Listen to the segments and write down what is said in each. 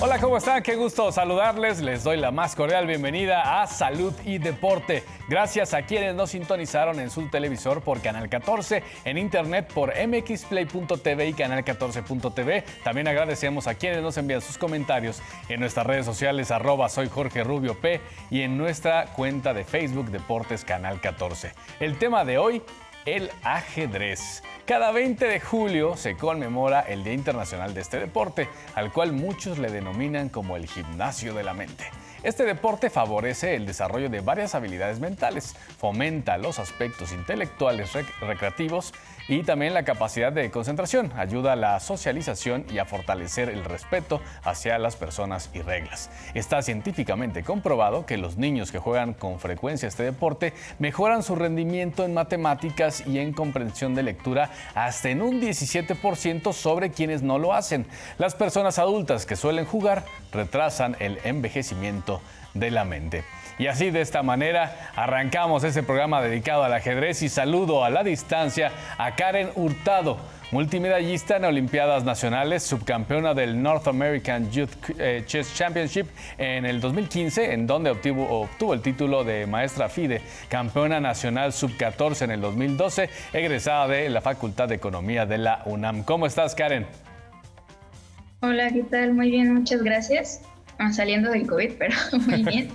Hola, ¿cómo están? Qué gusto saludarles. Les doy la más cordial bienvenida a Salud y Deporte. Gracias a quienes nos sintonizaron en su televisor por Canal 14, en internet por mxplay.tv y canal14.tv. También agradecemos a quienes nos envían sus comentarios en nuestras redes sociales @soy Jorge Rubio P y en nuestra cuenta de Facebook Deportes Canal 14. El tema de hoy: el ajedrez. Cada 20 de julio se conmemora el Día Internacional de este deporte, al cual muchos le denominan como el gimnasio de la mente. Este deporte favorece el desarrollo de varias habilidades mentales, fomenta los aspectos intelectuales recreativos y también la capacidad de concentración, ayuda a la socialización y a fortalecer el respeto hacia las personas y reglas. Está científicamente comprobado que los niños que juegan con frecuencia este deporte mejoran su rendimiento en matemáticas y en comprensión de lectura hasta en un 17% sobre quienes no lo hacen. Las personas adultas que suelen jugar retrasan el envejecimiento de la mente. Y así, de esta manera, arrancamos este programa dedicado al ajedrez y saludo a la distancia a Karen Hurtado, multimedallista en Olimpiadas Nacionales, subcampeona del North American Youth Chess Championship en el 2015, en donde obtuvo el título de maestra FIDE, campeona nacional sub-14 en el 2012, egresada de la Facultad de Economía de la UNAM. ¿Cómo estás, Karen? Hola, ¿qué tal? Muy bien, muchas gracias. Saliendo del COVID, pero muy bien.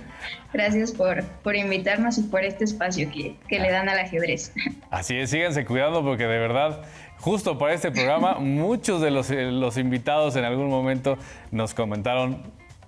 Gracias por invitarnos y por este espacio que le dan al ajedrez. Así es, síganse cuidando porque de verdad, justo para este programa, muchos de los invitados en algún momento nos comentaron,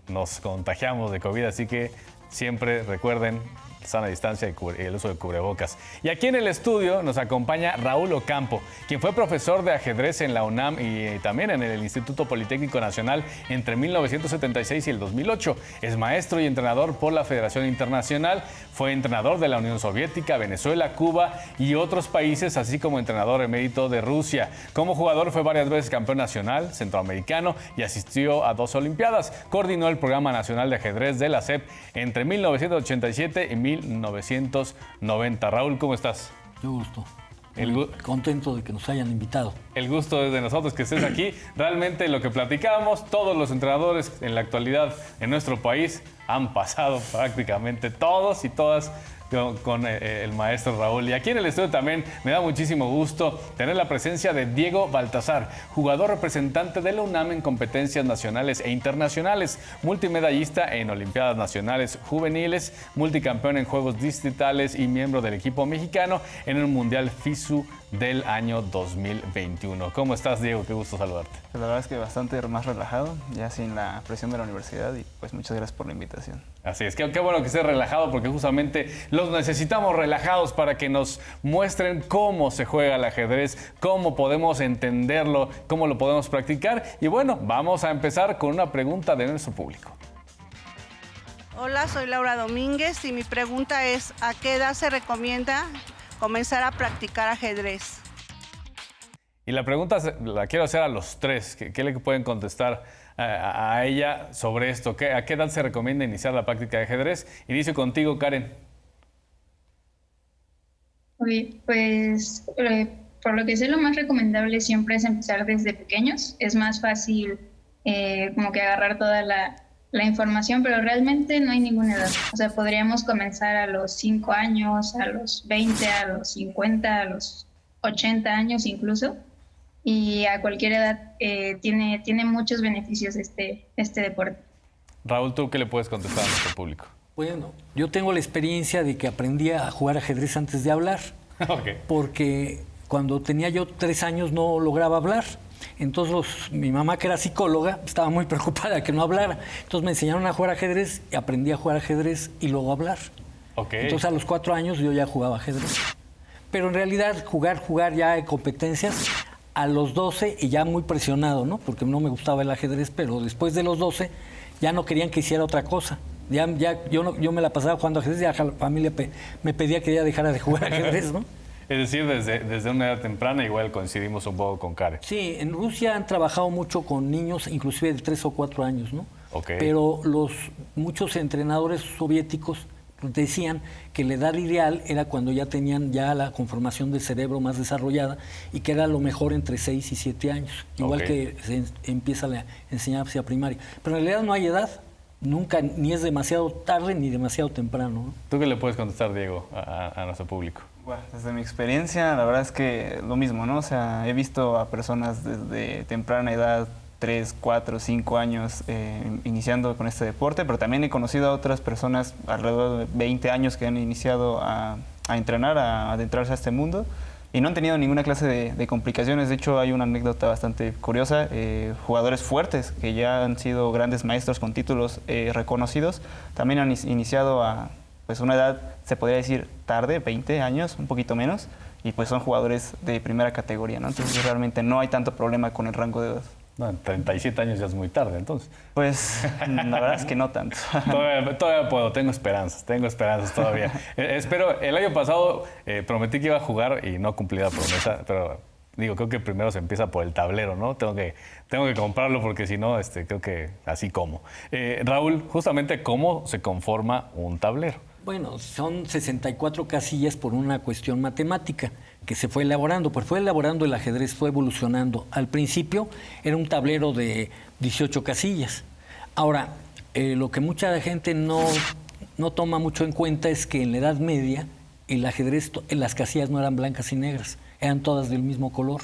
nos contagiamos de COVID, así que siempre recuerden sana distancia y el uso de cubrebocas. Y aquí en el estudio nos acompaña Raúl Ocampo, quien fue profesor de ajedrez en la UNAM y también en el Instituto Politécnico Nacional entre 1976 y el 2008. Es maestro y entrenador por la Federación Internacional, fue entrenador de la Unión Soviética, Venezuela, Cuba y otros países, así como entrenador emérito de Rusia. Como jugador fue varias veces campeón nacional, centroamericano y asistió a 2 Olimpiadas. Coordinó el Programa Nacional de Ajedrez de la SEP entre 1987 y 1990. Raúl, ¿cómo estás? Yo gusto. Contento de que nos hayan invitado. El gusto es de nosotros que estés aquí. Realmente lo que platicábamos, todos los entrenadores en la actualidad en nuestro país han pasado prácticamente todos y todas con el maestro Raúl. Y aquí en el estudio también me da muchísimo gusto tener la presencia de Diego Baltazar, jugador representante de la UNAM en competencias nacionales e internacionales, multimedallista en Olimpiadas Nacionales Juveniles, multicampeón en Juegos Distritales y miembro del equipo mexicano en el Mundial FISU del año 2021. ¿Cómo estás, Diego? Qué gusto saludarte. La verdad es que bastante más relajado, ya sin la presión de la universidad, y pues muchas gracias por la invitación. Así es, qué bueno que estés relajado porque justamente los necesitamos relajados para que nos muestren cómo se juega el ajedrez, cómo podemos entenderlo, cómo lo podemos practicar. Y bueno, vamos a empezar con una pregunta de nuestro público. Hola, soy Laura Domínguez y mi pregunta es: ¿a qué edad se recomienda comenzar a practicar ajedrez? Y la pregunta la quiero hacer a los tres. ¿Qué le pueden contestar a ella sobre esto? ¿A qué edad se recomienda iniciar la práctica de ajedrez? Inicio contigo, Karen. Pues por lo que sé, lo más recomendable siempre es empezar desde pequeños. Es más fácil como que agarrar toda la información, pero realmente no hay ninguna edad. O sea, podríamos comenzar a los 5 años, a los 20, a los 50, a los 80 años incluso. Y a cualquier edad tiene muchos beneficios este deporte. Raúl, ¿tú qué le puedes contestar a nuestro público? Bueno, yo tengo la experiencia de que aprendí a jugar ajedrez antes de hablar. Okay. Porque cuando tenía yo 3 años no lograba hablar. Entonces mi mamá, que era psicóloga, estaba muy preocupada de que no hablara. Entonces me enseñaron a jugar ajedrez y aprendí a jugar ajedrez y luego a hablar. Okay. Entonces a los 4 años yo ya jugaba ajedrez. Pero en realidad jugar ya en competencias a los 12 y ya muy presionado, ¿no? Porque no me gustaba el ajedrez, pero después de los 12 ya no querían que hiciera otra cosa. Yo me la pasaba jugando ajedrez, ya la familia me pedía que ya dejara de jugar ajedrez, ¿no? Es decir, desde una edad temprana igual coincidimos un poco con Karen. Sí, en Rusia han trabajado mucho con niños, inclusive de 3 o 4 años, ¿no? Okay. Pero muchos entrenadores soviéticos decían que la edad ideal era cuando ya tenían ya la conformación del cerebro más desarrollada y que era lo mejor entre 6 y 7 años, igual que se empieza la enseñanza primaria. Pero en realidad no hay edad, nunca, ni es demasiado tarde ni demasiado temprano, ¿no? ¿Tú qué le puedes contestar, Diego, a nuestro público? Bueno, desde mi experiencia, la verdad es que lo mismo, ¿no? O sea, he visto a personas desde temprana edad, 3, 4, 5 años iniciando con este deporte, pero también he conocido a otras personas alrededor de 20 años que han iniciado a entrenar, a adentrarse a este mundo y no han tenido ninguna clase de complicaciones. De hecho, hay una anécdota bastante curiosa. Jugadores fuertes que ya han sido grandes maestros con títulos reconocidos también han iniciado a pues una edad, se podría decir, tarde, 20 años, un poquito menos, y pues son jugadores de primera categoría, ¿no? Entonces realmente no hay tanto problema con el rango de edad. No, 37 años ya es muy tarde, entonces. Pues la verdad es que no tanto. Todavía puedo, tengo esperanzas todavía. Espero, el año pasado prometí que iba a jugar y no cumplí la promesa, pero digo, creo que primero se empieza por el tablero, ¿no? Tengo que comprarlo porque si no, creo que así como. Raúl, justamente, ¿cómo se conforma un tablero? Bueno, son 64 casillas por una cuestión matemática que se fue elaborando, pues fue elaborando el ajedrez, fue evolucionando. Al principio era un tablero de 18 casillas. Ahora, lo que mucha gente no toma mucho en cuenta es que en la Edad Media el ajedrez, las casillas no eran blancas y negras, eran todas del mismo color.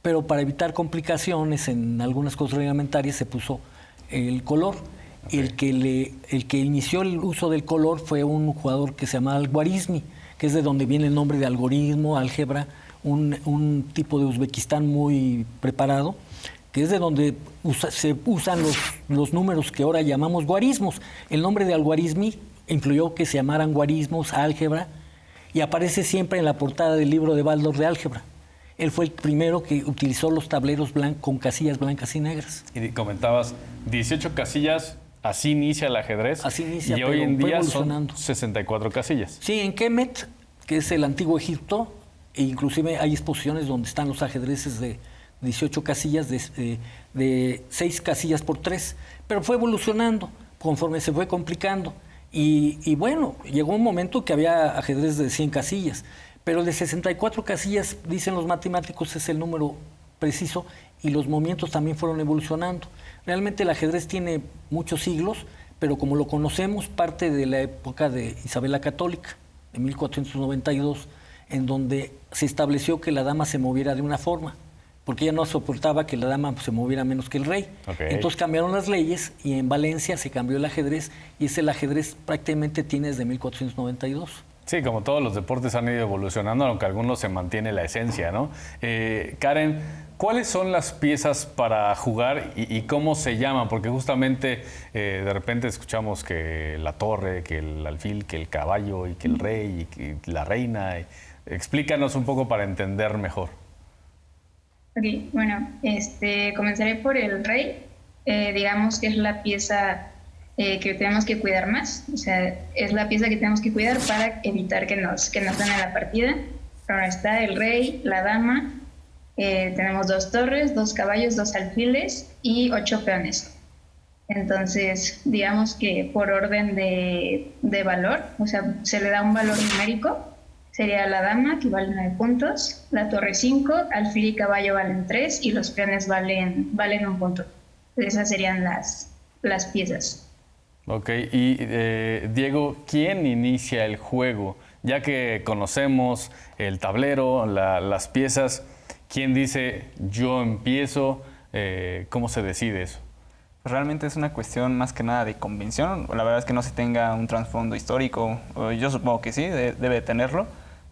Pero para evitar complicaciones en algunas cosas reglamentarias se puso el color. Okay. El que inició el uso del color fue un jugador que se llamaba Al-Khwarizmi, que es de donde viene el nombre de algoritmo, álgebra, un tipo de Uzbekistán muy preparado, que es de donde se usan los números que ahora llamamos guarismos. El nombre de Al-Khwarizmi influyó que se llamaran guarismos, álgebra, y aparece siempre en la portada del libro de Baldor de álgebra. Él fue el primero que utilizó los tableros con casillas blancas y negras. Y comentabas, 18 casillas. Así inicia el ajedrez. Así inicia, y hoy en día son 64 casillas. Sí, en Kemet, que es el antiguo Egipto, e inclusive hay exposiciones donde están los ajedrezes de 18 casillas, de 6 casillas por 3. Pero fue evolucionando conforme se fue complicando. Y bueno, llegó un momento que había ajedrez de 100 casillas. Pero el de 64 casillas, dicen los matemáticos, es el número preciso y los movimientos también fueron evolucionando. Realmente el ajedrez tiene muchos siglos, pero como lo conocemos, parte de la época de Isabel la Católica, de 1492, en donde se estableció que la dama se moviera de una forma, porque ella no soportaba que la dama se moviera menos que el rey. Okay. Entonces cambiaron las leyes y en Valencia se cambió el ajedrez y ese el ajedrez prácticamente tiene desde 1492. Sí, como todos los deportes han ido evolucionando, aunque algunos se mantiene la esencia, ¿no? Karen, ¿cuáles son las piezas para jugar y cómo se llaman? Porque justamente de repente escuchamos que la torre, que el alfil, que el caballo y que el rey y que la reina. Explícanos un poco para entender mejor. Ok, bueno, comenzaré por el rey. Digamos que es la pieza que tenemos que cuidar más, o sea, es la pieza que tenemos que cuidar para evitar que nos gane la partida. Ahora está el rey, la dama, tenemos 2 torres, 2 caballos, 2 alfiles y 8 peones. Entonces, digamos que por orden de valor, o sea, se le da un valor numérico, sería la dama, que vale 9 puntos, la torre 5, alfil y caballo valen 3 y los peones valen 1 punto. Entonces, esas serían las piezas. Ok, y Diego, ¿quién inicia el juego? Ya que conocemos el tablero, las piezas, ¿quién dice yo empiezo? ¿Cómo se decide eso? Realmente es una cuestión más que nada de convención. La verdad es que no se tenga un trasfondo histórico. Yo supongo que sí, debe tenerlo.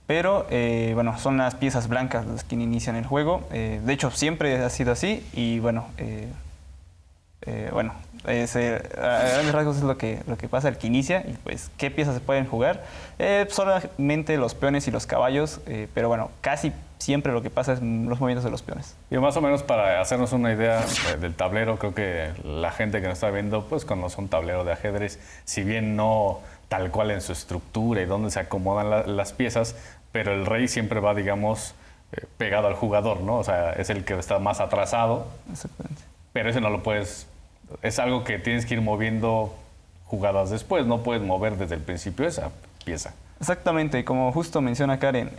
Pero bueno, son las piezas blancas las que inician el juego. De hecho, siempre ha sido así y bueno, a grandes rasgos es lo que pasa, el que inicia y pues qué piezas se pueden jugar. Solamente los peones y los caballos, pero bueno, casi siempre lo que pasa es los movimientos de los peones. Y más o menos para hacernos una idea del tablero, creo que la gente que nos está viendo pues conoce un tablero de ajedrez, si bien no tal cual en su estructura y dónde se acomodan las piezas, pero el rey siempre va, digamos, pegado al jugador, ¿no? O sea, es el que está más atrasado. Exactamente. Pero ese no lo puedes... Es algo que tienes que ir moviendo jugadas después, no puedes mover desde el principio esa pieza. Exactamente, como justo menciona Karen,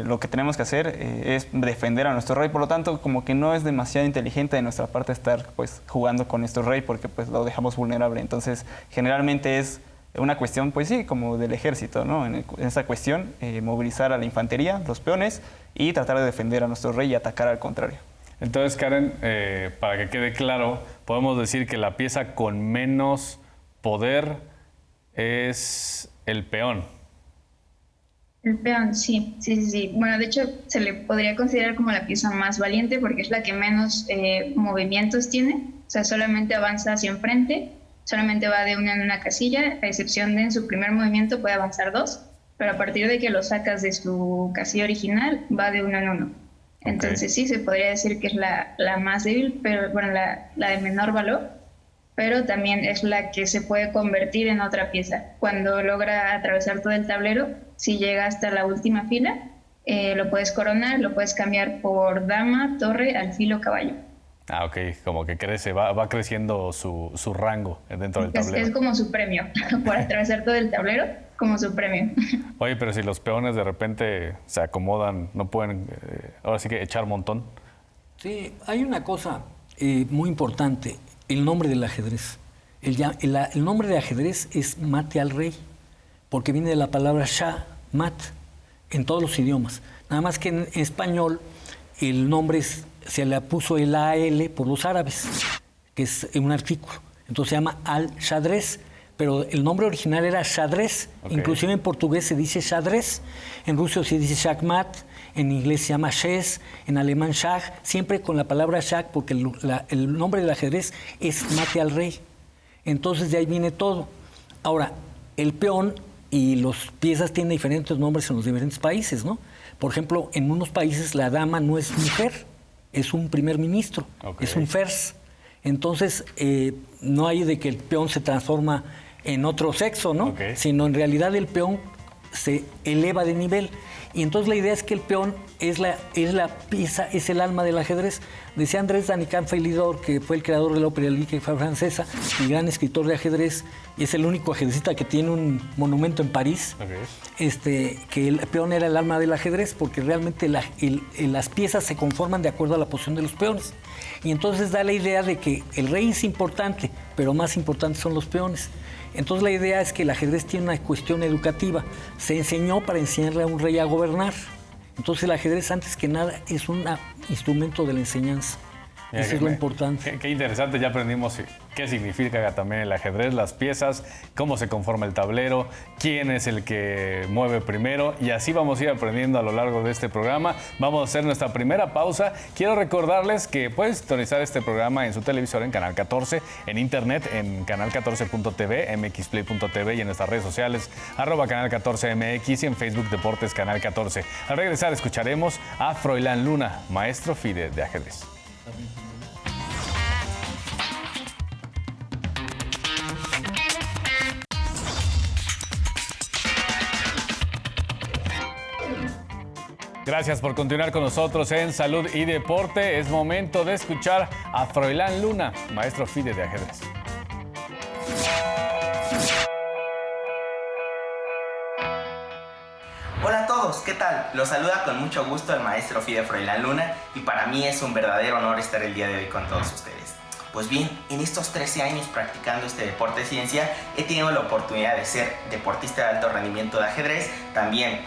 lo que tenemos que hacer es defender a nuestro rey, por lo tanto como que no es demasiado inteligente de nuestra parte estar pues jugando con nuestro rey porque pues lo dejamos vulnerable, entonces generalmente es una cuestión pues sí, como del ejército, ¿no? En esa cuestión, movilizar a la infantería, los peones y tratar de defender a nuestro rey y atacar al contrario. Entonces Karen, para que quede claro, podemos decir que la pieza con menos poder es el peón. El peón, sí. Bueno, de hecho, se le podría considerar como la pieza más valiente porque es la que menos movimientos tiene. O sea, solamente avanza hacia enfrente, solamente va de una en una casilla, a excepción de en su primer movimiento puede avanzar 2, pero a partir de que lo sacas de su casilla original, va de uno en uno. Entonces sí, se podría decir que es la más débil, pero bueno, la de menor valor, pero también es la que se puede convertir en otra pieza. Cuando logra atravesar todo el tablero, si llega hasta la última fila, lo puedes coronar, lo puedes cambiar por dama, torre, alfil o caballo. Ah, ok, como que crece, va creciendo su rango dentro del tablero. Es como su premio, por atravesar todo el tablero, como su premio. Oye, pero si los peones de repente se acomodan, no pueden, ahora sí que echar montón. Sí, hay una cosa muy importante, el nombre del ajedrez. El nombre de ajedrez es mate al rey, porque viene de la palabra shah, mat, en todos los idiomas. Nada más que en español el nombre se le puso el AL por los árabes, que es un artículo. Entonces se llama al-Xadrez, pero el nombre original era xadrez. Inclusive en portugués se dice xadrez, en ruso se dice shachmat, en inglés se llama chess, en alemán schach, siempre con la palabra schach porque el nombre del ajedrez es mate al rey. Entonces de ahí viene todo. Ahora, el peón y las piezas tienen diferentes nombres en los diferentes países, ¿no? Por ejemplo, en unos países la dama no es mujer, es un primer ministro, es un fers. Entonces, no hay de que el peón se transforma en otro sexo, ¿no? Sino en realidad el peón se eleva de nivel. Y entonces la idea es que el peón es la pieza, es el alma del ajedrez. Decía Andrés Danicán Felidor, que fue el creador de la ópera lírica francesa, y gran escritor de ajedrez, y es el único ajedrecista que tiene un monumento en París, que el peón era el alma del ajedrez, porque realmente las piezas se conforman de acuerdo a la posición de los peones. Y entonces da la idea de que el rey es importante, pero más importantes son los peones. Entonces la idea es que el ajedrez tiene una cuestión educativa. Se enseñó para enseñarle a un rey a gobernar. Entonces el ajedrez, antes que nada, es un instrumento de la enseñanza. Eso es lo importante. Qué interesante, ya aprendimos qué significa también el ajedrez, las piezas, cómo se conforma el tablero, quién es el que mueve primero, y así vamos a ir aprendiendo a lo largo de este programa. Vamos a hacer nuestra primera pausa. Quiero recordarles que pueden sintonizar este programa en su televisor en Canal 14, en internet en canal14.tv, mxplay.tv y en nuestras redes sociales @canal14mx y en Facebook Deportes Canal 14. Al regresar escucharemos a Froilán Luna, maestro FIDE de ajedrez. Gracias por continuar con nosotros en Salud y Deporte. Es momento de escuchar a Froilán Luna, maestro FIDE de ajedrez. Hola a todos, ¿qué tal? Los saluda con mucho gusto el maestro FIDE Froilán Luna y para mí es un verdadero honor estar el día de hoy con todos ustedes. Pues bien, en estos 13 años practicando este deporte de ciencia he tenido la oportunidad de ser deportista de alto rendimiento de ajedrez, también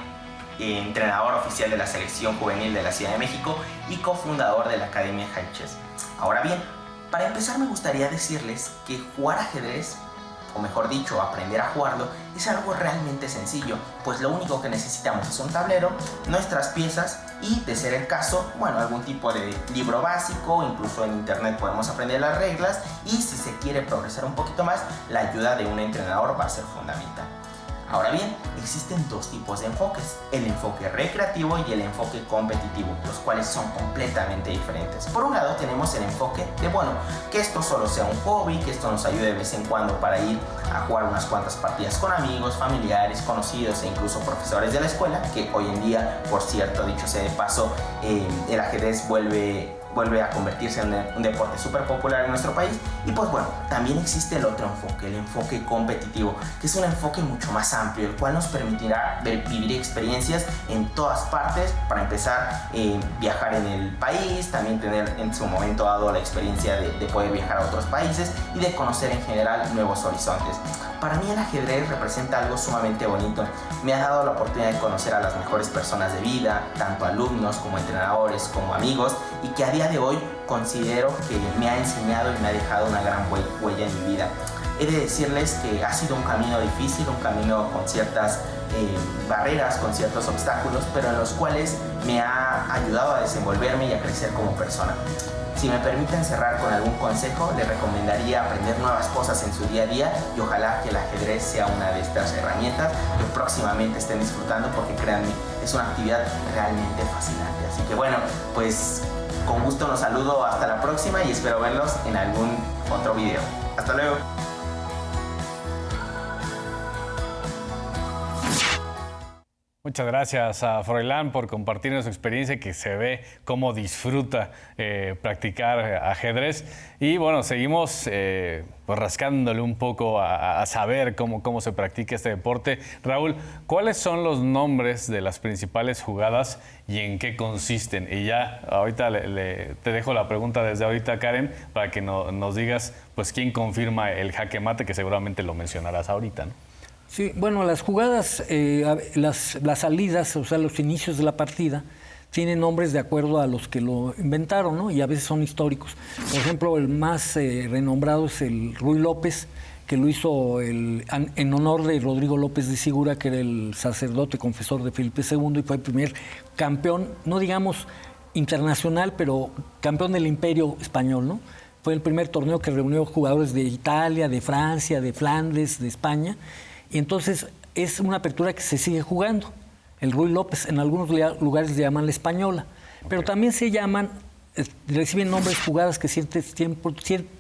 entrenador oficial de la selección juvenil de la Ciudad de México y cofundador de la Academia High Chess. Ahora bien, para empezar me gustaría decirles que jugar ajedrez, o mejor dicho, aprender a jugarlo, es algo realmente sencillo, pues lo único que necesitamos es un tablero, nuestras piezas y, de ser el caso, bueno, algún tipo de libro básico, incluso en internet podemos aprender las reglas y si se quiere progresar un poquito más, la ayuda de un entrenador va a ser fundamental. Ahora bien, existen dos tipos de enfoques, el enfoque recreativo y el enfoque competitivo, los cuales son completamente diferentes. Por un lado tenemos el enfoque de, bueno, que esto solo sea un hobby, que esto nos ayude de vez en cuando para ir a jugar unas cuantas partidas con amigos, familiares, conocidos e incluso profesores de la escuela, que hoy en día, por cierto, dicho sea de paso, el ajedrez vuelve vuelve a convertirse en un deporte súper popular en nuestro país. Y pues bueno, también existe el otro enfoque, el enfoque competitivo, que es un enfoque mucho más amplio, el cual nos permitirá vivir experiencias en todas partes. Para empezar, viajar en el país, también tener en su momento dado la experiencia de poder viajar a otros países y de conocer en general nuevos horizontes. Para mí el ajedrez representa algo sumamente bonito. Me ha dado la oportunidad de conocer a las mejores personas de vida, tanto alumnos como entrenadores, como amigos, y que a día de hoy considero que me ha enseñado y me ha dejado una gran huella en mi vida. He de decirles que ha sido un camino difícil, un camino con ciertas barreras, con ciertos obstáculos, pero en los cuales me ha ayudado a desenvolverme y a crecer como persona. Si me permiten cerrar con algún consejo, les recomendaría aprender nuevas cosas en su día a día y ojalá que el ajedrez sea una de estas herramientas que próximamente estén disfrutando, porque créanme, es una actividad realmente fascinante. Así que bueno, pues con gusto los saludo, hasta la próxima y espero verlos en algún otro video. Hasta luego. Muchas gracias a Froilán por compartirnos su experiencia, que se ve cómo disfruta practicar ajedrez. Y bueno, seguimos pues rascándole un poco a saber cómo se practica este deporte. Raúl, ¿cuáles son los nombres de las principales jugadas y en qué consisten? Y ya ahorita te dejo la pregunta desde ahorita, Karen, para que nos digas pues quién confirma el jaque mate, que seguramente lo mencionarás ahorita, ¿no? Sí, bueno, las jugadas, las salidas, o sea, los inicios de la partida, tienen nombres de acuerdo a los que lo inventaron, ¿no? Y a veces son históricos. Por ejemplo, el más renombrado es el Ruy López, que lo hizo en honor de Rodrigo López de Segura, que era el sacerdote confesor de Felipe II y fue el primer campeón, no digamos internacional, pero campeón del Imperio Español, ¿no? Fue el primer torneo que reunió jugadores de Italia, de Francia, de Flandes, de España. Y entonces es una apertura que se sigue jugando. El Ruy López, en algunos lugares le llaman la española, pero también se llaman, reciben nombres jugadas que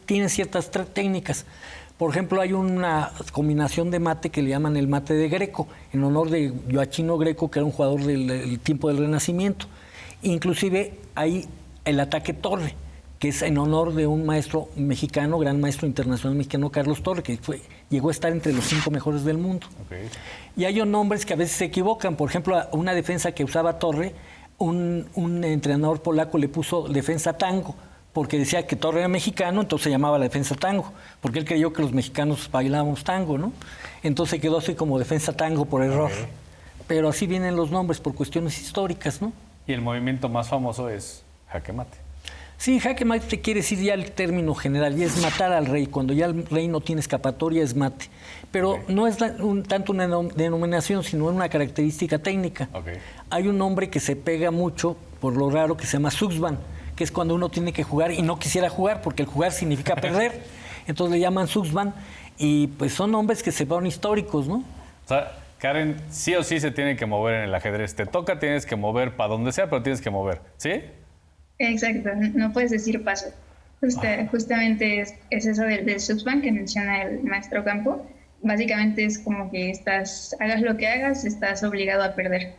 tienen ciertas técnicas. Por ejemplo, hay una combinación de mate que le llaman el mate de Greco, en honor de Gioachino Greco, que era un jugador del tiempo del Renacimiento. Inclusive hay el ataque torre, que es en honor de un maestro mexicano, gran maestro internacional mexicano, Carlos Torre, que llegó a estar entre los 5 mejores del mundo. Okay. Y hay nombres que a veces se equivocan. Por ejemplo, una defensa que usaba Torre, un entrenador polaco le puso defensa tango, porque decía que Torre era mexicano, entonces se llamaba la defensa tango, porque él creyó que los mexicanos bailábamos tango, ¿no? Entonces quedó así como defensa tango por error. Okay. Pero así vienen los nombres por cuestiones históricas, ¿no? Y el movimiento más famoso es jaque mate. Sí, jaque mate quiere decir ya el término general, y es matar al rey. Cuando ya el rey no tiene escapatoria, es mate. Pero okay, no es tanto una denominación, sino una característica técnica. Okay. Hay un nombre que se pega mucho, por lo raro, que se llama Suxban, que es cuando uno tiene que jugar y no quisiera jugar, porque el jugar significa perder. Entonces le llaman Suxban, y pues son nombres que se van históricos, ¿no? O sea, Karen, sí o sí se tiene que mover en el ajedrez. Te toca, tienes que mover para donde sea, pero tienes que mover, ¿sí? Exacto, no puedes decir paso. Justamente es eso del Suxban que menciona el maestro Campo. Básicamente es como que hagas lo que hagas, estás obligado a perder.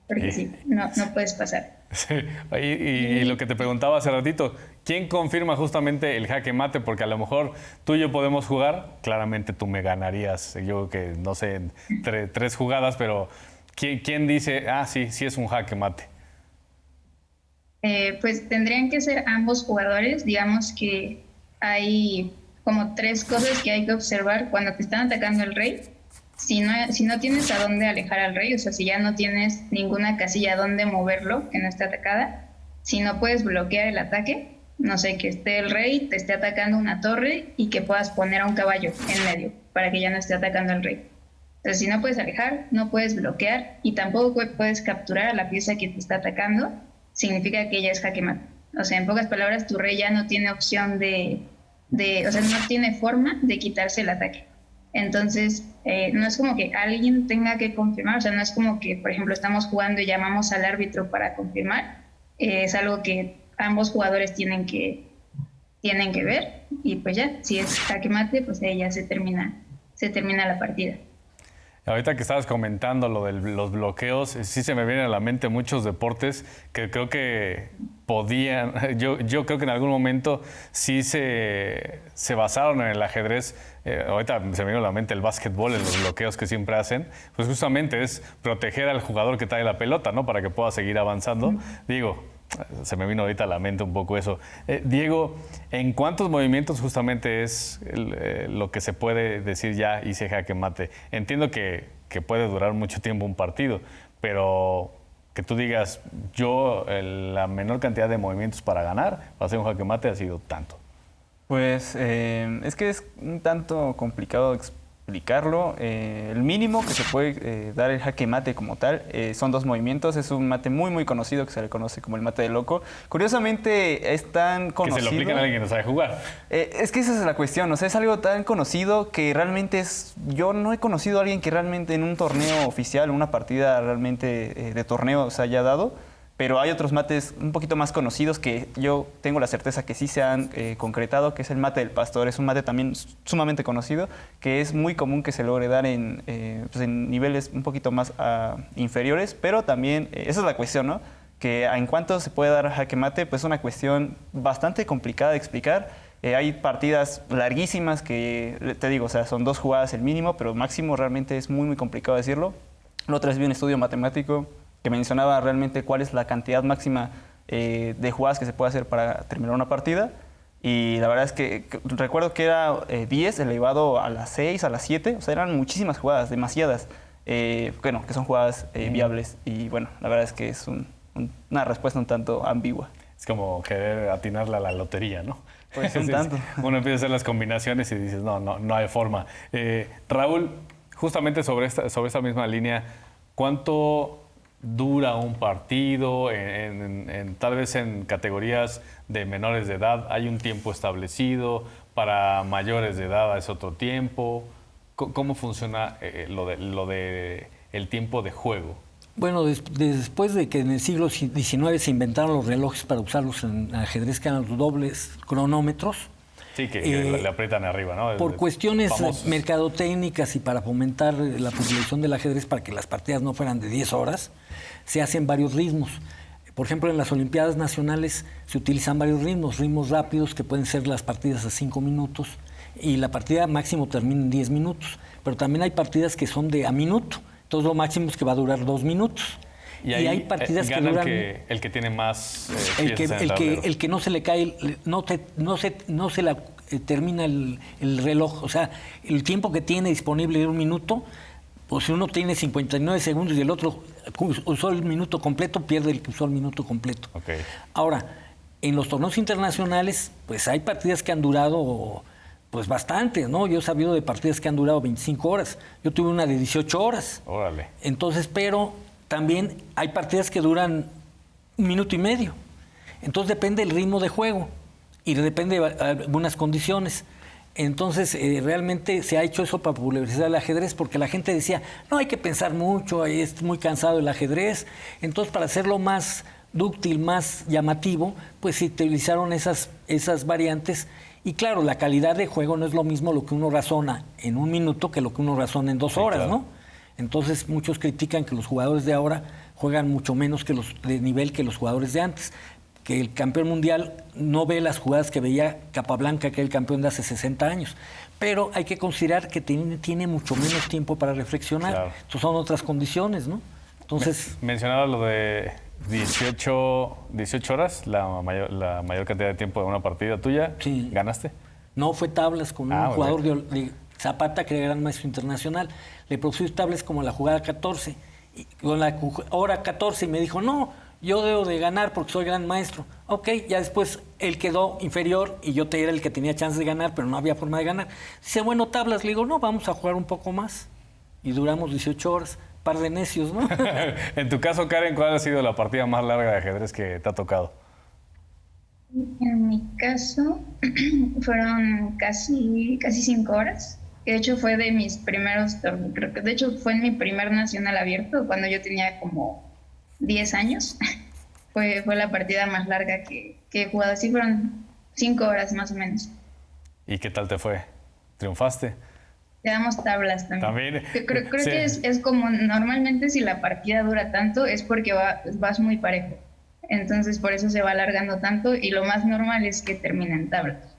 Porque sí, no puedes pasar. Sí. Y lo que te preguntaba hace ratito, ¿quién confirma justamente el jaque mate? Porque a lo mejor tú y yo podemos jugar, claramente tú me ganarías, yo que no sé, 3 jugadas, pero ¿quién dice, sí es un jaque mate? Pues tendrían que ser ambos jugadores. Digamos que hay como 3 cosas que hay que observar cuando te están atacando el rey. Si no tienes a dónde alejar al rey, o sea, si ya no tienes ninguna casilla donde moverlo, que no esté atacada, si no puedes bloquear el ataque, no sé, que esté el rey, te esté atacando una torre y que puedas poner a un caballo en medio para que ya no esté atacando al rey. Entonces, si no puedes alejar, no puedes bloquear y tampoco puedes capturar a la pieza que te está atacando, significa que ya es jaque mate. O sea, en pocas palabras, tu rey ya no tiene opción o sea, no tiene forma de quitarse el ataque. Entonces, no es como que alguien tenga que confirmar, o sea, no es como que, por ejemplo, estamos jugando y llamamos al árbitro para confirmar. Es algo que ambos jugadores tienen que ver y pues ya, si es jaque mate, pues ahí ya se termina la partida. Ahorita que estabas comentando lo de los bloqueos, sí se me vienen a la mente muchos deportes que creo que podían, yo creo que en algún momento sí se basaron en el ajedrez. Ahorita se me vino a la mente el básquetbol, en los bloqueos que siempre hacen, pues justamente es proteger al jugador que trae la pelota, ¿no? Para que pueda seguir avanzando. Digo, se me vino ahorita a la mente un poco eso. Diego, ¿en cuántos movimientos justamente es lo que se puede decir ya hice jaque mate? Entiendo que puede durar mucho tiempo un partido, pero que tú digas, la menor cantidad de movimientos para ganar, para hacer un jaque mate ha sido tanto. Pues es que es un tanto complicado explicarlo. El mínimo que se puede dar el jaque mate como tal son 2 movimientos. Es un mate muy, muy conocido que se le conoce como el mate de loco. Curiosamente es tan conocido... Que se lo aplican a alguien que no sabe jugar. Es que esa es la cuestión. O sea, es algo tan conocido que realmente es... Yo no he conocido a alguien que realmente en un torneo oficial, una partida realmente de torneo se haya dado. Pero hay otros mates un poquito más conocidos que yo tengo la certeza que sí se han concretado, que es el mate del pastor. Es un mate también sumamente conocido, que es muy común que se logre dar en niveles un poquito más inferiores, pero también, esa es la cuestión, ¿no? Que en cuanto se puede dar jaque mate, pues es una cuestión bastante complicada de explicar. Hay partidas larguísimas que, te digo, o sea, son 2 jugadas el mínimo, pero máximo realmente es muy, muy complicado decirlo. La otra vez vi un estudio matemático que mencionaba realmente cuál es la cantidad máxima de jugadas que se puede hacer para terminar una partida. Y la verdad es que recuerdo que era 10 elevado a las 6, a las 7. O sea, eran muchísimas jugadas, demasiadas. Bueno, que son jugadas viables. Y bueno, la verdad es que es una respuesta un tanto ambigua. Es como querer atinarle a la lotería, ¿no? Pues un tanto. Uno empieza a hacer las combinaciones y dices, no hay forma. Raúl, justamente sobre esta misma línea, ¿cuánto dura un partido? Tal vez en categorías de menores de edad hay un tiempo establecido, para mayores de edad es otro tiempo. ¿Cómo funciona lo de el tiempo de juego? Bueno, después de que en el siglo XIX se inventaron los relojes para usarlos en ajedrez, que eran los dobles cronómetros. Sí, que le aprietan arriba, ¿no? Por cuestiones mercadotécnicas y para fomentar la populación del ajedrez para que las partidas no fueran de 10 horas, se hacen varios ritmos. Por ejemplo, en las Olimpiadas Nacionales se utilizan varios ritmos rápidos que pueden ser las partidas a 5 minutos y la partida máximo termina en 10 minutos. Pero también hay partidas que son de a minuto, entonces lo máximo es que va a durar 2 minutos. Y hay partidas que duran... el que tiene más el que no se le cae, no se la termina el reloj. O sea, el tiempo que tiene disponible de 1 minuto, pues si uno tiene 59 segundos y el otro usó el minuto completo, pierde el que usó el minuto completo. Okay. Ahora, en los torneos internacionales, pues hay partidas que han durado pues bastante, ¿no? Yo he sabido de partidas que han durado 25 horas. Yo tuve una de 18 horas. Órale. Entonces, pero también hay partidas que duran 1 minuto y medio. Entonces depende del ritmo de juego y depende de algunas condiciones. Entonces realmente se ha hecho eso para popularizar el ajedrez porque la gente decía, no hay que pensar mucho, es muy cansado el ajedrez. Entonces para hacerlo más dúctil, más llamativo, pues se utilizaron esas variantes. Y claro, la calidad de juego no es lo mismo lo que uno razona en 1 minuto que lo que uno razona en 2 horas, claro. ¿no? Entonces muchos critican que los jugadores de ahora juegan mucho menos que los de nivel que los jugadores de antes, que el campeón mundial no ve las jugadas que veía Capablanca, que es el campeón de hace 60 años. Pero hay que considerar que tiene mucho menos tiempo para reflexionar. Claro. Entonces son otras condiciones, ¿no? Entonces... Mencionaba lo de 18 horas, la mayor cantidad de tiempo de una partida tuya. Sí. ¿Ganaste? No, fue tablas con un jugador de Zapata, que era gran maestro internacional. Le propuse tablas como la jugada 14. Y con la hora 14 y me dijo, no, yo debo de ganar porque soy gran maestro. Ok, ya después él quedó inferior y yo era el que tenía chance de ganar, pero no había forma de ganar. Dice, bueno, tablas. Le digo, no, vamos a jugar un poco más. Y duramos 18 horas. Par de necios, ¿no? En tu caso, Karen, ¿cuál ha sido la partida más larga de ajedrez que te ha tocado? En mi caso, fueron casi 5 horas. De hecho, fue de mis primeros torneos. De hecho, fue en mi primer nacional abierto, cuando yo tenía como 10 años. Fue la partida más larga que he jugado. Así fueron 5 horas más o menos. ¿Y qué tal te fue? ¿Triunfaste? te damos tablas también. Creo Sí. que es como normalmente si la partida dura tanto es porque vas muy parejo. Entonces por eso se va alargando tanto y lo más normal es que termine en tablas.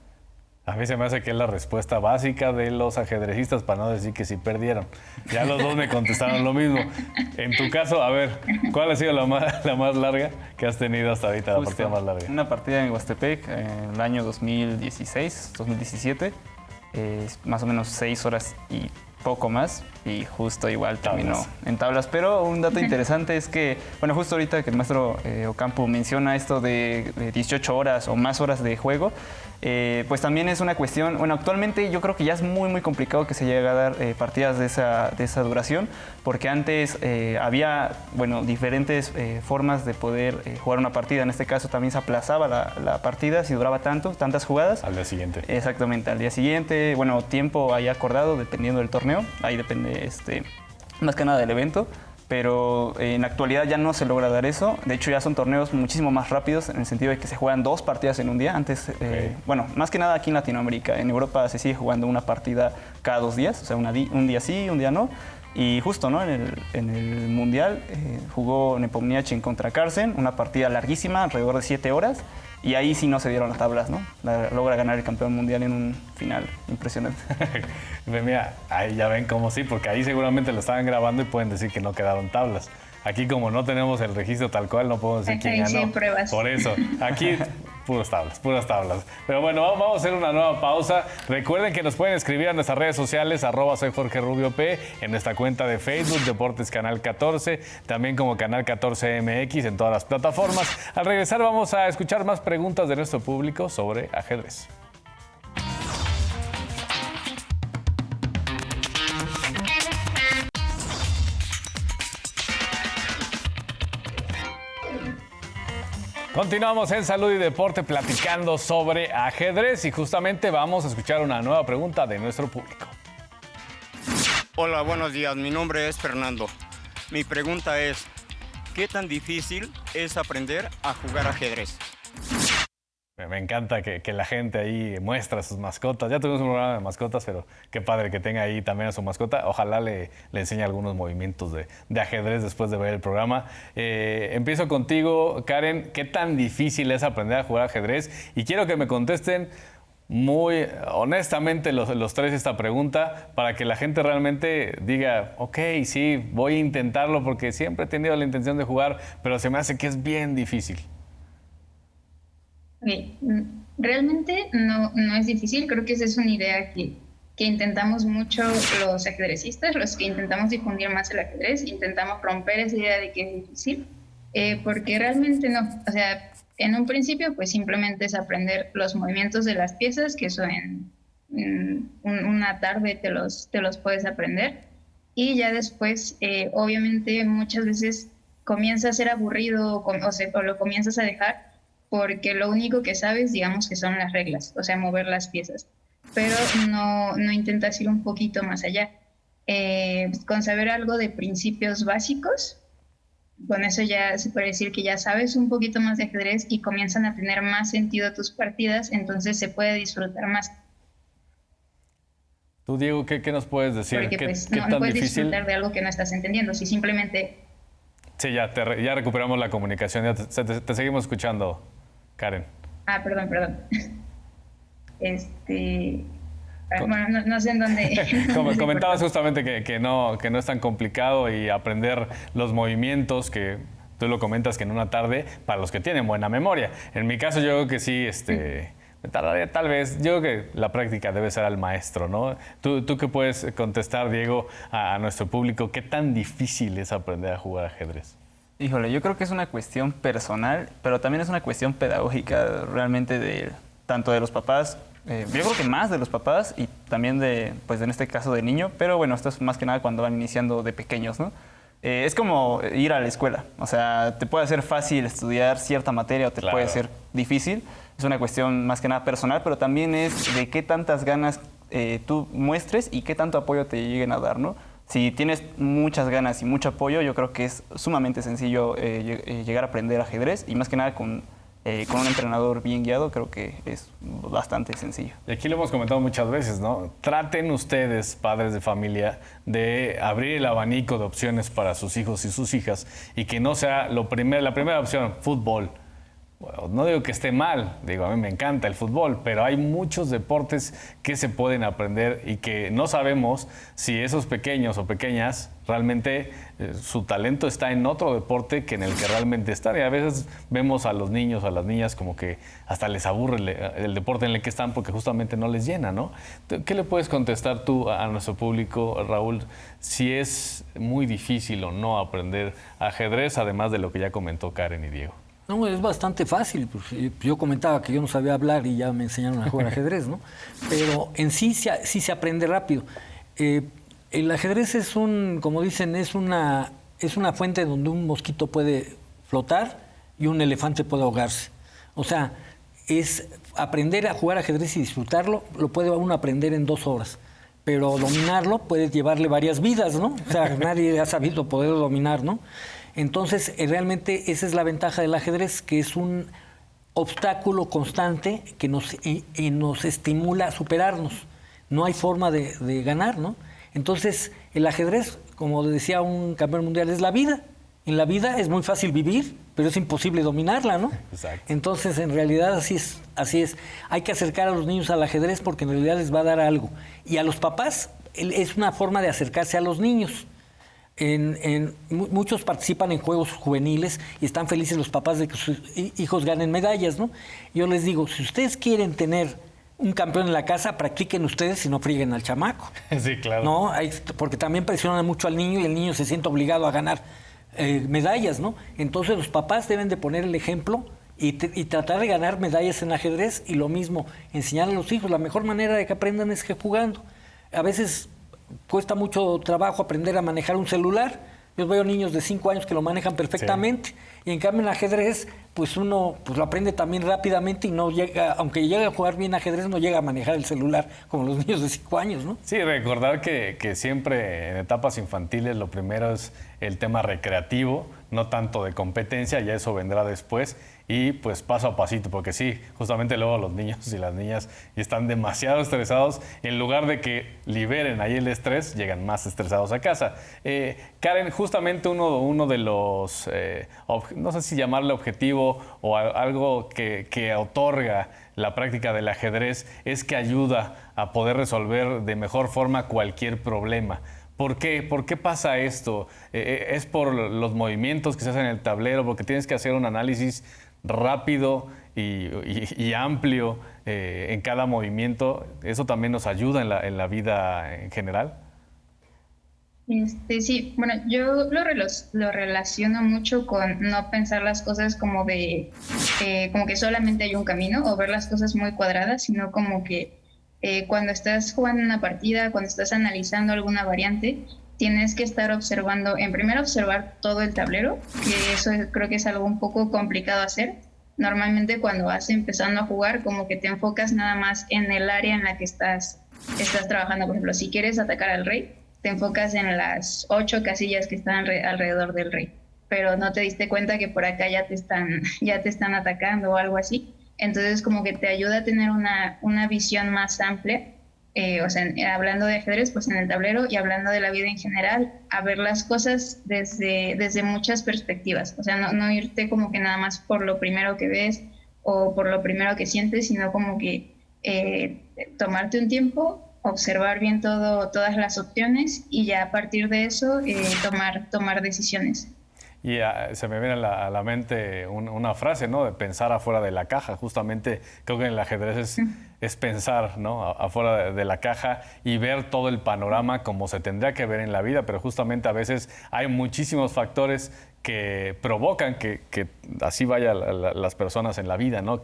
A mí se me hace que es la respuesta básica de los ajedrecistas para no decir que sí perdieron. Ya los dos me contestaron lo mismo. En tu caso, a ver, ¿cuál ha sido la más larga que has tenido hasta ahorita, la partida más larga? Una partida en Huastepec en el año 2016, 2017, más o menos 6 horas y poco más, y justo igual terminó en tablas. Pero un dato interesante es que, bueno, justo ahorita que el maestro Ocampo menciona esto de 18 horas o más horas de juego, pues también es una cuestión, bueno, actualmente yo creo que ya es muy complicado que se llegue a dar partidas de esa duración, porque antes había, bueno, diferentes formas de poder jugar una partida. En este caso también se aplazaba la partida si duraba tantas jugadas. Al día siguiente. Exactamente, al día siguiente, bueno, tiempo ahí acordado dependiendo del torneo, ahí depende más que nada del evento. Pero en la actualidad ya no se logra dar eso. De hecho, ya son torneos muchísimo más rápidos en el sentido de que se juegan 2 partidas en un día. Antes, bueno, más que nada aquí en Latinoamérica. En Europa se sigue jugando una partida cada 2 días, o sea, un día sí, un día no. Y justo, ¿no? En el Mundial jugó Nepomniachtchi contra Carlsen, una partida larguísima, alrededor de 7 horas. Y ahí sí no se dieron las tablas, ¿no? Logra ganar el campeón mundial en un final impresionante. Mira, ahí ya ven cómo sí, porque ahí seguramente lo estaban grabando y pueden decir que no quedaron tablas. Aquí como no tenemos el registro tal cual, no podemos decir quién ganó. Sí, pruebas. Por eso, aquí puras tablas. Pero bueno, vamos a hacer una nueva pausa. Recuerden que nos pueden escribir a nuestras redes sociales, @soy Jorge Rubio P, en nuestra cuenta de Facebook, Deportes Canal 14, también como Canal 14 MX en todas las plataformas. Al regresar vamos a escuchar más preguntas de nuestro público sobre ajedrez. Continuamos en Salud y Deporte platicando sobre ajedrez y justamente vamos a escuchar una nueva pregunta de nuestro público. Hola, buenos días. Mi nombre es Fernando. Mi pregunta es, ¿qué tan difícil es aprender a jugar ajedrez? Me encanta que la gente ahí muestra sus mascotas. Ya tuvimos un programa de mascotas, pero qué padre que tenga ahí también a su mascota. Ojalá le enseñe algunos movimientos de ajedrez después de ver el programa. Empiezo contigo, Karen. ¿Qué tan difícil es aprender a jugar ajedrez? Y quiero que me contesten muy honestamente los tres esta pregunta para que la gente realmente diga, ok, sí, voy a intentarlo porque siempre he tenido la intención de jugar, pero se me hace que es bien difícil. Okay. Realmente no es difícil, creo que esa es una idea que intentamos mucho los ajedrecistas, los que intentamos difundir más el ajedrez, intentamos romper esa idea de que es difícil, porque realmente no, o sea, en un principio pues simplemente es aprender los movimientos de las piezas, que eso en una tarde te los puedes aprender, y ya después obviamente muchas veces comienza a ser aburrido o lo comienzas a dejar, porque lo único que sabes, digamos, que son las reglas, o sea, mover las piezas, pero no intentas ir un poquito más allá. Con saber algo de principios básicos, con eso ya se puede decir que ya sabes un poquito más de ajedrez y comienzan a tener más sentido tus partidas, entonces se puede disfrutar más. Tú, Diego, ¿qué nos puedes decir? Porque ¿Qué pues, tan no puedes difícil? disfrutar de algo que no estás entendiendo, si simplemente... Sí, ya recuperamos la comunicación, ya te seguimos escuchando, Karen. Perdón. Bueno, no sé en dónde... Como comentabas justamente que no es tan complicado y aprender los movimientos que tú lo comentas que en una tarde, para los que tienen buena memoria. En mi caso yo creo que sí, me tardaría tal vez, yo creo que la práctica debe ser al maestro, ¿no? ¿Tú qué puedes contestar, Diego, a nuestro público? ¿Qué tan difícil es aprender a jugar ajedrez? Híjole, yo creo que es una cuestión personal, pero también es una cuestión pedagógica realmente tanto de los papás, yo creo que más de los papás y también pues en este caso de niño, pero bueno, esto es más que nada cuando van iniciando de pequeños, ¿no? Es como ir a la escuela, o sea, te puede ser fácil estudiar cierta materia o te puede ser difícil, es una cuestión más que nada personal, pero también es de qué tantas ganas tú muestres y qué tanto apoyo te lleguen a dar, ¿no? Si tienes muchas ganas y mucho apoyo, yo creo que es sumamente sencillo llegar a aprender ajedrez y más que nada con con un entrenador bien guiado, creo que es bastante sencillo. Y aquí lo hemos comentado muchas veces, ¿no? Traten ustedes, padres de familia, de abrir el abanico de opciones para sus hijos y sus hijas y que no sea la primera opción, fútbol. Bueno, no digo que esté mal, digo, a mí me encanta el fútbol, pero hay muchos deportes que se pueden aprender y que no sabemos si esos pequeños o pequeñas realmente su talento está en otro deporte que en el que realmente están. Y a veces vemos a los niños, a las niñas, como que hasta les aburre el deporte en el que están porque justamente no les llena, ¿no? ¿Qué le puedes contestar tú a nuestro público, Raúl, si es muy difícil o no aprender ajedrez, además de lo que ya comentó Karen y Diego? No, es bastante fácil. Pues, yo comentaba que yo no sabía hablar y ya me enseñaron a jugar ajedrez, ¿no? Pero en sí se aprende rápido. El ajedrez es como dicen, es una fuente donde un mosquito puede flotar y un elefante puede ahogarse. O sea, es aprender a jugar ajedrez y disfrutarlo, lo puede uno aprender en 2 horas. Pero dominarlo puede llevarle varias vidas, ¿no? O sea, nadie ha sabido poder dominar, ¿no? Entonces, realmente esa es la ventaja del ajedrez, que es un obstáculo constante que nos estimula a superarnos. No hay forma de ganar, ¿no? Entonces, el ajedrez, como decía un campeón mundial, es la vida. En la vida es muy fácil vivir, pero es imposible dominarla, ¿no? Exacto. Entonces, en realidad, así es. Hay que acercar a los niños al ajedrez porque en realidad les va a dar algo. Y a los papás es una forma de acercarse a los niños. Muchos participan en juegos juveniles y están felices los papás de que sus hijos ganen medallas, ¿no? Yo les digo, si ustedes quieren tener un campeón en la casa, practiquen ustedes y no frieguen al chamaco. Sí, claro. ¿No? Porque también presionan mucho al niño y el niño se siente obligado a ganar medallas, ¿no? Entonces los papás deben de poner el ejemplo y tratar de ganar medallas en ajedrez, y lo mismo, enseñar a los hijos. La mejor manera de que aprendan es que jugando. A veces cuesta mucho trabajo aprender a manejar un celular. Yo veo niños de 5 años que lo manejan perfectamente. Sí. Y en cambio en ajedrez, pues uno lo aprende también rápidamente y no llega, aunque llegue a jugar bien ajedrez, no llega a manejar el celular como los niños de 5 años, ¿no? Sí, recordar que siempre en etapas infantiles lo primero es el tema recreativo, no tanto de competencia, ya eso vendrá después. Y pues paso a pasito, porque sí, justamente luego los niños y las niñas están demasiado estresados, en lugar de que liberen ahí el estrés, llegan más estresados a casa. Karen, justamente uno de los, no sé si llamarle objetivo o algo que otorga la práctica del ajedrez, es que ayuda a poder resolver de mejor forma cualquier problema. ¿Por qué? ¿Por qué pasa esto? ¿Es por los movimientos que se hacen en el tablero? Porque tienes que hacer un análisis rápido y amplio en cada movimiento. ¿Eso también nos ayuda en la vida en general? Sí, bueno, yo lo relaciono mucho con no pensar las cosas como como que solamente hay un camino, o ver las cosas muy cuadradas, sino como que cuando estás jugando una partida, cuando estás analizando alguna variante, tienes que estar observando, en primero observar todo el tablero, que eso creo que es algo un poco complicado hacer. Normalmente cuando vas empezando a jugar, como que te enfocas nada más en el área en la que estás trabajando. Por ejemplo, si quieres atacar al rey, te enfocas en las 8 casillas que están alrededor del rey, pero no te diste cuenta que por acá ya te están atacando o algo así. Entonces como que te ayuda a tener una visión más amplia. O sea, hablando de ajedrez, pues en el tablero, y hablando de la vida en general, a ver las cosas desde muchas perspectivas. O sea, no irte como que nada más por lo primero que ves o por lo primero que sientes, sino como que tomarte un tiempo, observar bien todas las opciones y ya a partir de eso tomar decisiones. Y se me viene a la mente una frase, ¿no? De pensar afuera de la caja. Justamente creo que en el ajedrez es pensar, ¿no? Afuera de la caja y ver todo el panorama como se tendría que ver en la vida, pero justamente a veces hay muchísimos factores que provocan que así vayan las personas en la vida, ¿no?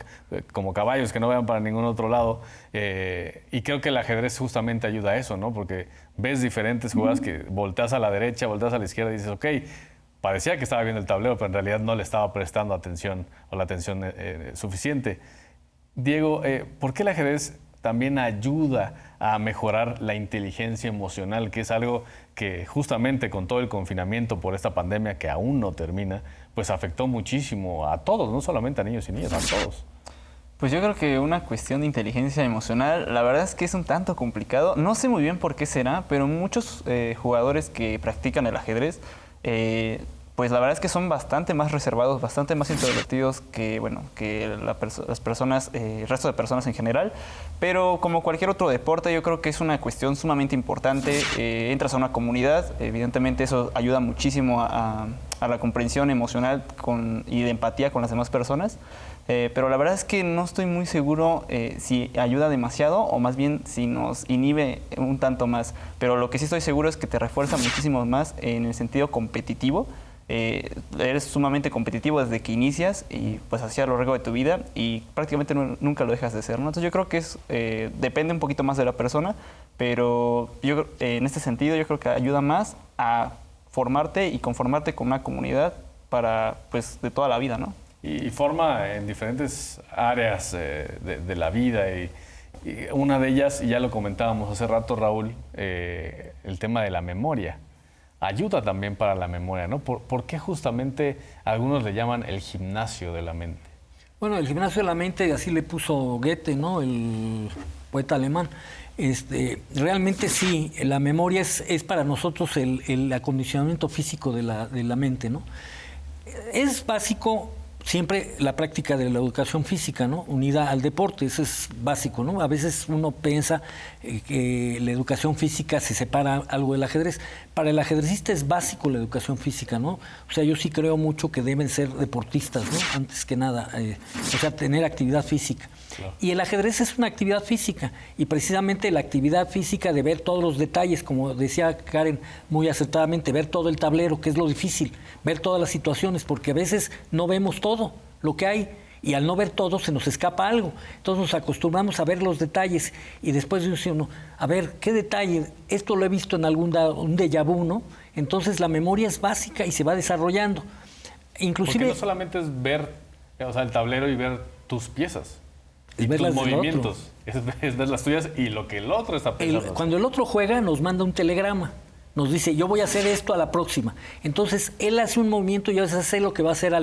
Como caballos que no vayan para ningún otro lado. Y creo que el ajedrez justamente ayuda a eso, ¿no? Porque ves diferentes jugadas que volteas a la derecha, volteas a la izquierda y dices, ok, parecía que estaba viendo el tablero, pero en realidad no le estaba prestando atención o la atención suficiente. Diego, ¿por qué el ajedrez también ayuda a mejorar la inteligencia emocional, que es algo que justamente con todo el confinamiento por esta pandemia que aún no termina, pues afectó muchísimo a todos, no solamente a niños y niñas, a todos. Pues yo creo que una cuestión de inteligencia emocional, la verdad es que es un tanto complicado. No sé muy bien por qué será, pero muchos jugadores que practican el ajedrez, pues la verdad es que son bastante más reservados, bastante más introvertidos que, bueno, que las personas, el resto de personas en general. Pero como cualquier otro deporte, yo creo que es una cuestión sumamente importante. Entras a una comunidad, evidentemente eso ayuda muchísimo a la comprensión emocional y de empatía con las demás personas. Pero la verdad es que no estoy muy seguro si ayuda demasiado o más bien si nos inhibe un tanto más. Pero lo que sí estoy seguro es que te refuerza muchísimo más en el sentido competitivo. Eres sumamente competitivo desde que inicias y pues así a lo largo de tu vida y prácticamente nunca lo dejas de ser, ¿no? Entonces yo creo que depende un poquito más de la persona, pero yo en este sentido yo creo que ayuda más a formarte y conformarte con una comunidad para pues de toda la vida, ¿no? Y forma en diferentes áreas de la vida y una de ellas, y ya lo comentábamos hace rato, Raúl, el tema de la memoria. Ayuda también para la memoria, ¿no? ¿Por qué justamente algunos le llaman el gimnasio de la mente? Bueno, el gimnasio de la mente, así le puso Goethe, ¿no? El poeta alemán. Realmente sí, la memoria es para nosotros el acondicionamiento físico de la mente, ¿no? Es básico siempre la práctica de la educación física, ¿no? Unida al deporte, eso es básico, ¿no? A veces uno piensa que la educación física se separa algo del ajedrez. Para el ajedrecista es básico la educación física, ¿no? O sea, yo sí creo mucho que deben ser deportistas, ¿no? Antes que nada, o sea, tener actividad física. Claro. Y el ajedrez es una actividad física, y precisamente la actividad física de ver todos los detalles, como decía Karen muy acertadamente, ver todo el tablero, que es lo difícil, ver todas las situaciones, porque a veces no vemos todo lo que hay, y al no ver todo se nos escapa algo. Entonces nos acostumbramos a ver los detalles, y después dice uno, a ver, ¿qué detalle? Esto lo he visto en un déjà vu, ¿no? Entonces la memoria es básica y se va desarrollando. Inclusive, porque no solamente es ver, o sea, el tablero y ver tus piezas. Y ver tus movimientos, es ver las tuyas y lo que el otro está pensando. Cuando el otro juega, nos manda un telegrama, nos dice, yo voy a hacer esto a la próxima. Entonces, él hace un movimiento y yo sé lo que va a hacer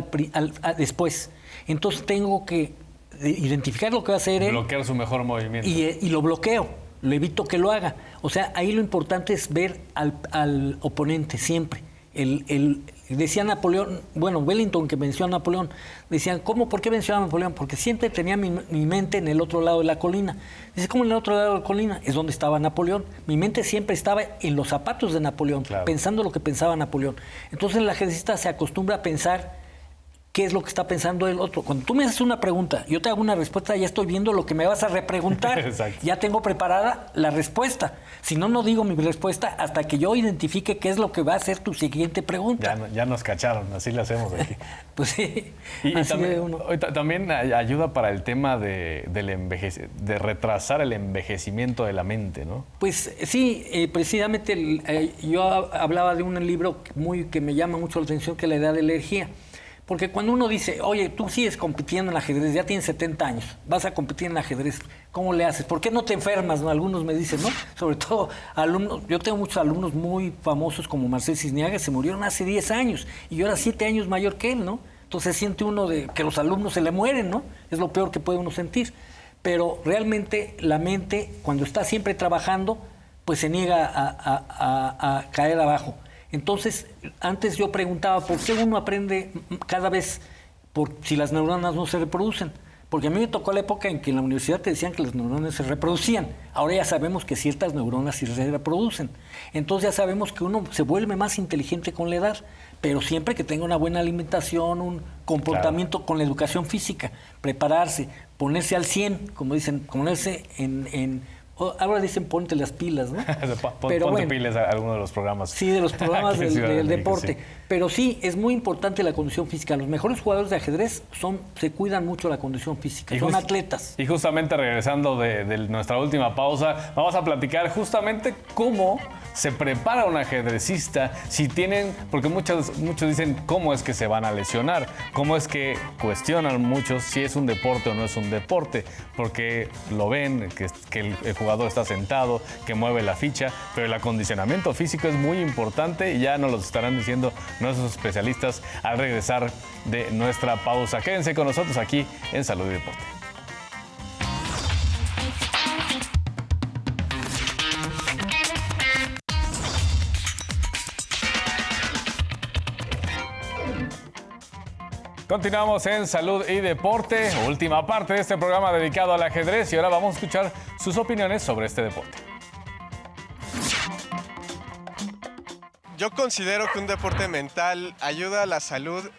después. Entonces, tengo que identificar lo que va a hacer él. Bloquear su mejor movimiento. Y lo bloqueo, lo evito que lo haga. O sea, ahí lo importante es ver al oponente siempre. Decía Napoleón, bueno, Wellington, que venció a Napoleón, decían, ¿por qué venció a Napoleón? Porque siempre tenía mi mente en el otro lado de la colina. Dice, ¿cómo en el otro lado de la colina? Es donde estaba Napoleón. Mi mente siempre estaba en los zapatos de Napoleón, claro, pensando lo que pensaba Napoleón. Entonces el ajedrecista se acostumbra a pensar qué es lo que está pensando el otro. Cuando tú me haces una pregunta, yo te hago una respuesta, ya estoy viendo lo que me vas a repreguntar. Exacto. Ya tengo preparada la respuesta. Si no, no digo mi respuesta hasta que yo identifique qué es lo que va a ser tu siguiente pregunta. Ya nos cacharon, así le hacemos aquí. Pues sí. Y también ayuda para el tema de retrasar el envejecimiento de la mente, ¿no? Pues sí, precisamente yo hablaba de un libro que me llama mucho la atención, que es La Edad de la Energía. Porque cuando uno dice, oye, tú sigues compitiendo en ajedrez, ya tienes 70 años, vas a competir en ajedrez, ¿cómo le haces? ¿Por qué no te enfermas? ¿No? Algunos me dicen, ¿no? Sobre todo alumnos, yo tengo muchos alumnos muy famosos como Marcel Cisniaga, se murieron hace 10 años y yo era 7 años mayor que él, ¿no? Entonces siente uno que los alumnos se le mueren, ¿no? Es lo peor que puede uno sentir. Pero realmente la mente, cuando está siempre trabajando, pues se niega a caer abajo. Entonces, antes yo preguntaba, ¿por qué uno aprende cada vez si las neuronas no se reproducen? Porque a mí me tocó la época en que en la universidad te decían que las neuronas se reproducían. Ahora ya sabemos que ciertas neuronas sí se reproducen. Entonces ya sabemos que uno se vuelve más inteligente con la edad, pero siempre que tenga una buena alimentación, un comportamiento, claro, con la educación física, prepararse, ponerse al 100, como dicen, ponerse Ahora dicen ponte las pilas, ¿no? Ponte pilas a alguno de los programas. Sí, de los programas del deporte. Sí. Pero sí, es muy importante la condición física. Los mejores jugadores de ajedrez se cuidan mucho la condición física, son atletas. Y justamente regresando de nuestra última pausa, vamos a platicar justamente cómo se prepara un ajedrecista, si tienen, porque muchos dicen cómo es que se van a lesionar, cómo es que cuestionan muchos si es un deporte o no es un deporte, porque lo ven, que el jugador está sentado, que mueve la ficha, pero el acondicionamiento físico es muy importante y ya nos lo estarán diciendo nuestros especialistas al regresar de nuestra pausa. Quédense con nosotros aquí en Salud y Deporte. Continuamos en Salud y Deporte, última parte de este programa dedicado al ajedrez y ahora vamos a escuchar sus opiniones sobre este deporte. Yo considero que un deporte mental ayuda a la salud,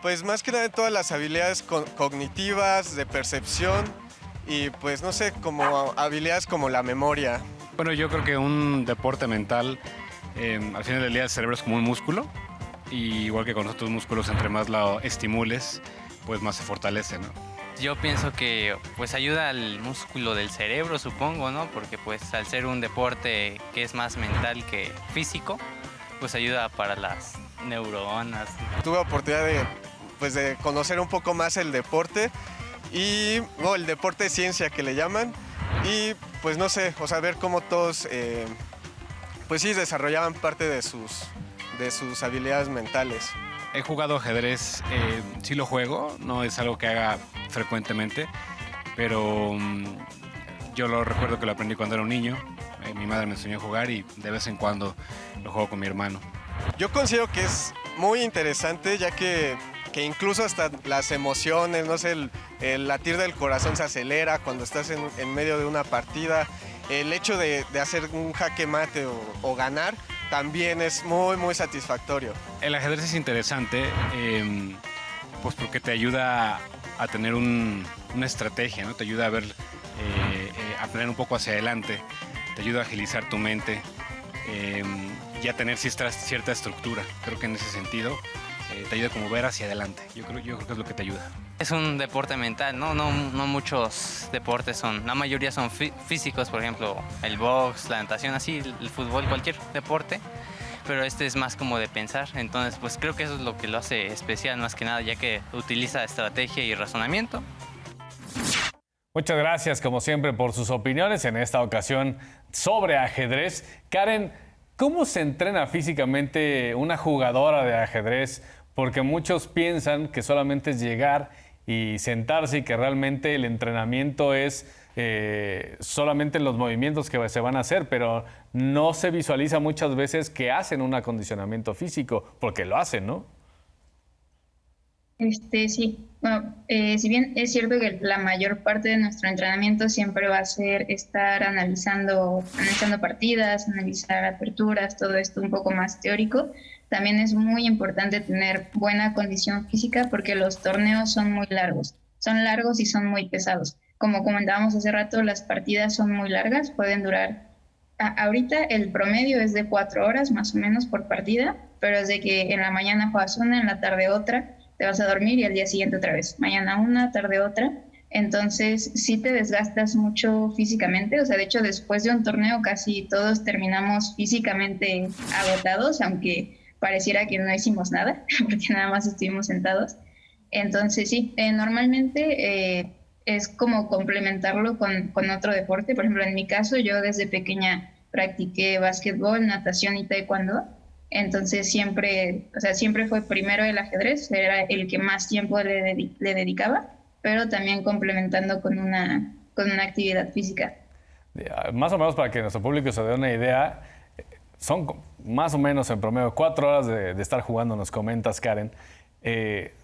pues más que nada en todas las habilidades cognitivas, de percepción y pues no sé, como habilidades como la memoria. Bueno, yo creo que un deporte mental, al final del día el cerebro es como un músculo. Y igual que con los otros músculos, entre más lo estimules, pues más se fortalece, ¿no? Yo pienso que pues ayuda al músculo del cerebro, supongo, ¿no? Porque pues al ser un deporte que es más mental que físico, pues ayuda para las neuronas. Tuve oportunidad de conocer un poco más el deporte y el deporte de ciencia que le llaman y pues no sé, o sea, ver cómo todos pues sí desarrollaban parte de sus habilidades mentales. He jugado ajedrez, sí lo juego, no es algo que haga frecuentemente, pero yo lo recuerdo que lo aprendí cuando era un niño. Mi madre me enseñó a jugar y de vez en cuando lo juego con mi hermano. Yo considero que es muy interesante ya que incluso hasta las emociones, no sé, el latir del corazón se acelera cuando estás en medio de una partida. El hecho de hacer un jaque mate o ganar también es muy, muy satisfactorio. El ajedrez es interesante, pues porque te ayuda a tener una estrategia, ¿no? Te ayuda a ver, a planear un poco hacia adelante, te ayuda a agilizar tu mente y a tener cierta estructura. Creo que en ese sentido te ayuda como ver hacia adelante. Yo creo que es lo que te ayuda. Es un deporte mental, no muchos deportes son, la mayoría son físicos, por ejemplo, el box, la natación, así, el fútbol, cualquier deporte, pero este es más como de pensar, entonces pues creo que eso es lo que lo hace especial más que nada, ya que utiliza estrategia y razonamiento. Muchas gracias, como siempre, por sus opiniones en esta ocasión sobre ajedrez. Karen, ¿cómo se entrena físicamente una jugadora de ajedrez? Porque muchos piensan que solamente es llegar y sentarse y que realmente el entrenamiento es solamente los movimientos que se van a hacer, pero no se visualiza muchas veces que hacen un acondicionamiento físico, porque lo hacen, ¿no? Sí, bueno, si bien es cierto que la mayor parte de nuestro entrenamiento siempre va a ser estar analizando partidas, analizar aperturas, todo esto un poco más teórico, también es muy importante tener buena condición física porque los torneos son largos y son muy pesados. Como comentábamos hace rato, las partidas son muy largas, pueden durar, ahorita el promedio es de 4 horas más o menos por partida, pero es de que en la mañana juegas una, en la tarde otra, te vas a dormir y al día siguiente otra vez, mañana una, tarde otra. Entonces sí te desgastas mucho físicamente, o sea, de hecho después de un torneo casi todos terminamos físicamente agotados, aunque pareciera que no hicimos nada, porque nada más estuvimos sentados. Entonces sí, normalmente es como complementarlo con otro deporte. Por ejemplo, en mi caso, yo desde pequeña practiqué básquetbol, natación y taekwondo. Entonces siempre fue primero el ajedrez, era el que más tiempo le dedicaba, pero también complementando con una actividad física. Más o menos para que nuestro público se dé una idea, son más o menos en promedio 4 horas de estar jugando, nos comentas, Karen.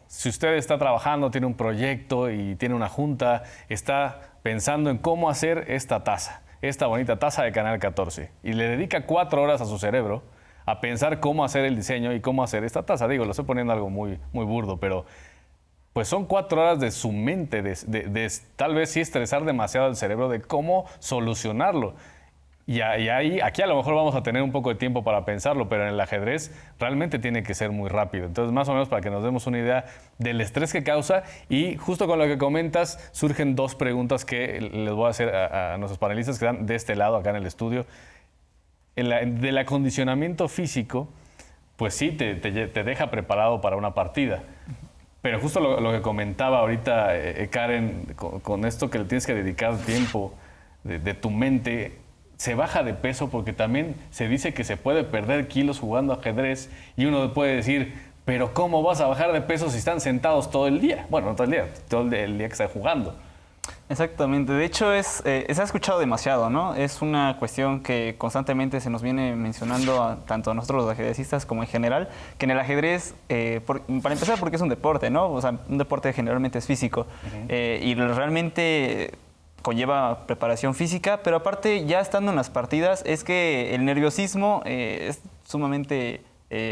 Si usted está trabajando, tiene un proyecto y tiene una junta, está pensando en cómo hacer esta taza, esta bonita taza de Canal 14, y le dedica 4 horas a su cerebro a pensar cómo hacer el diseño y cómo hacer esta taza. Digo, lo estoy poniendo algo muy, muy burdo, pero pues son 4 horas de su mente, de tal vez sí estresar demasiado al cerebro de cómo solucionarlo. Y aquí a lo mejor vamos a tener un poco de tiempo para pensarlo, pero en el ajedrez realmente tiene que ser muy rápido. Entonces, más o menos para que nos demos una idea del estrés que causa, y justo con lo que comentas, surgen 2 preguntas que les voy a hacer a nuestros panelistas que están de este lado, acá en el estudio. Del acondicionamiento físico, pues sí, te deja preparado para una partida. Pero justo lo que comentaba ahorita Karen, con esto que le tienes que dedicar tiempo de tu mente, se baja de peso porque también se dice que se puede perder kilos jugando ajedrez, y uno puede decir, pero ¿cómo vas a bajar de peso si están sentados todo el día? Bueno, no todo el día, todo el día que están jugando. Exactamente, de hecho se ha escuchado demasiado, ¿no? Es una cuestión que constantemente se nos viene mencionando tanto a nosotros los ajedrecistas como en general, que en el ajedrez, para empezar porque es un deporte, ¿no? O sea, un deporte generalmente es físico, y realmente conlleva preparación física, pero aparte ya estando en las partidas es que el nerviosismo es sumamente